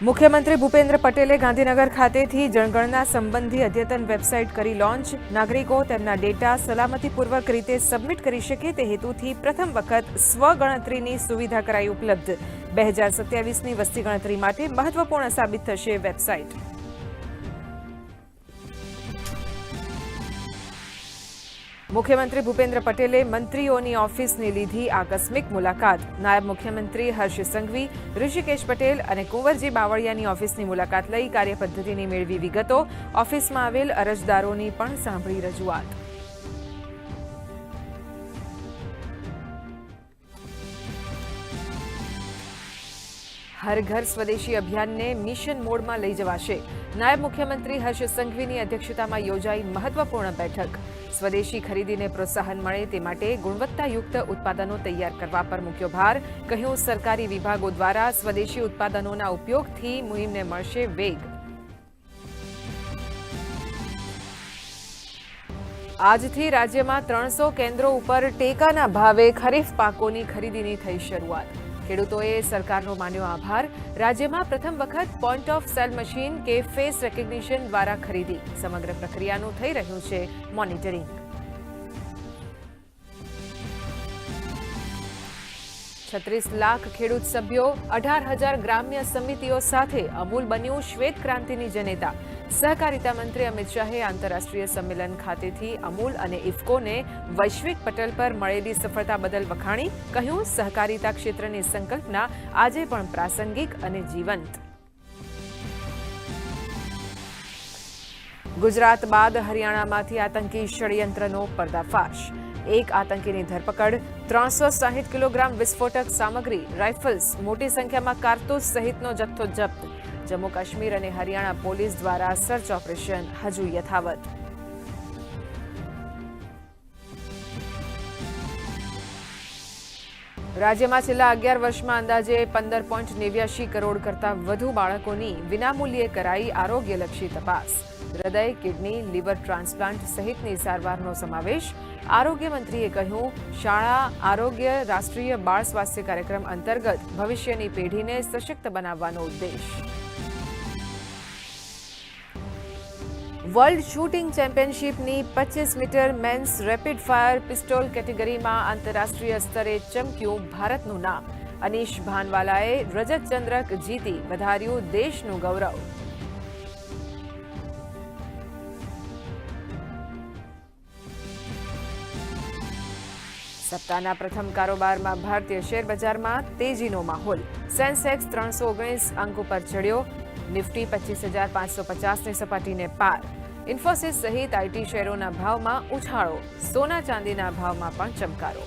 મુખ્યમંત્રી ભૂપેન્દ્ર પટેલે ગાંધીનગર ખાતેથી જનગણના સંબંધી અદ્યતન વેબસાઇટ કરી લોન્ચ. નાગરિકો તેમના ડેટા સલામતીપૂર્વક રીતે સબમિટ કરી શકે તે હેતુથી પ્રથમ વખત સ્વગણતરીની સુવિધા કરાઈ ઉપલબ્ધ. 2027ની વસ્તી ગણતરી માટે મહત્વપૂર્ણ સાબિત થશે વેબસાઇટ. મુખ્યમંત્રી ભૂપેન્દ્ર પટેલે મંત્રીઓની ઓફિસની લીધી આકસ્મિક મુલાકાત. નાયબ મુખ્યમંત્રી હર્ષ સંઘવી, ઋષિકેશ પટેલ અને કુંવરજી બાવળિયાની ઓફિસની મુલાકાત લઈ કાર્યપદ્ધતિની મેળવી વિગતો. ઓફિસમાં આવેલ અરજદારોની પણ સાંભળી રજૂઆત. હર ઘર સ્વદેશી અભિયાનને મિશન મોડમાં લઈ જવાશે. નાયબ મુખ્યમંત્રી હર્ષ સંઘવીની અધ્યક્ષતામાં યોજાઈ મહત્વપૂર્ણ બેઠક. સ્વદેશી ખરીદીને પ્રોત્સાહન મળે તે માટે ગુણવત્તાયુક્ત ઉત્પાદનો તૈયાર કરવા પર મૂક્યો ભાર. કહ્યું, સરકારી વિભાગો દ્વારા સ્વદેશી ઉત્પાદનોના ઉપયોગથી મુહિમને મળશે વેગ. આજથી રાજ્યમાં 300 કેન્દ્રો ઉપર ટેકાના ભાવે ખરીફ પાકોની ખરીદીની થઈ શરૂઆત. ખેડૂતોએ સરકારનો માન્યો આભાર. રાજ્યમાં પ્રથમ વખત પોઈન્ટ ઓફ સેલ મશીન કે ફેસ રેકગ્નિશન દ્વારા ખરીદી. સમગ્ર પ્રક્રિયાનું થઈ રહ્યું છે મોનિટરિંગ. 36 લાખ ખેડૂત સભ્યો, 18,000 ગ્રામ્ય સમિતિઓ સાથે અમૂલ બન્યું શ્વેત ક્રાંતિની જનેતા. સહકારિતા મંત્રી અમિત શાહે આંતરરાષ્ટ્રીય સંમેલન ખાતેથી અમૂલ અને ઇફકોને વૈશ્વિક પટલ પર મળેલી સફળતા બદલ વખાણી. કહ્યું, સહકારિતા ક્ષેત્રની સંકલ્પના આજે પણ પ્રાસંગિક અને જીવંત. ગુજરાત બાદ હરિયાણામાંથી આતંકી ષડયંત્રનો પર્દાફાશ. એક આતંકીની ધરપકડ. 360 કિલોગ્રામ વિસ્ફોટક સામગ્રી, રાઇફલ્સ, મોટી સંખ્યામાં કારતૂસ સહિતનો જથ્થો જપ્ત. જમ્મુ કાશ્મીર અને હરિયાણા પોલીસ દ્વારા સર્ચ ઓપરેશન હજુ યથાવત. રાજ્યમાં છેલ્લા 11 વર્ષમાં અંદાજે 15.89 કરોડ કરતાં વધુ બાળકોની વિનામૂલ્યે કરાઈ આરોગ્યલક્ષી તપાસ. હૃદય, કિડની, લીવર ટ્રાન્સપ્લાન્ટ સહિતની સારવારનો સમાવેશ. આરોગ્ય મંત્રીએ કહ્યું, શાળા આરોગ્ય રાષ્ટ્રીય બાળ સ્વાસ્થ્ય કાર્યક્રમ અંતર્ગત ભવિષ્યની પેઢીને સશક્ત બનાવવાનો ઉદ્દેશ. વર્લ્ડ શૂટિંગ ચેમ્પિયનશિપની 25 metre men's rapid fire pistol કેટેગરીમાં આંતરરાષ્ટ્રીય સ્તરે ચમક્યું ભારતનું નામ. અનીશ ભાનવાલાએ રજત ચંદ્રક જીતી વધાર્યું દેશનું ગૌરવ. સપ્તાહના પ્રથમ કારોબારમાં ભારતીય શેરબજારમાં તેજીનો માહોલ. સેન્સેક્સ 319 અંક ઉપર ચડ્યો. નિફ્ટી 25,550ની સપાટીને પાર. ઇન્ફોસિસ સહિત આઈટી શેરોના ભાવમાં ઉછાળો. સોના ચાંદીના ભાવમાં પણ ચમકારો.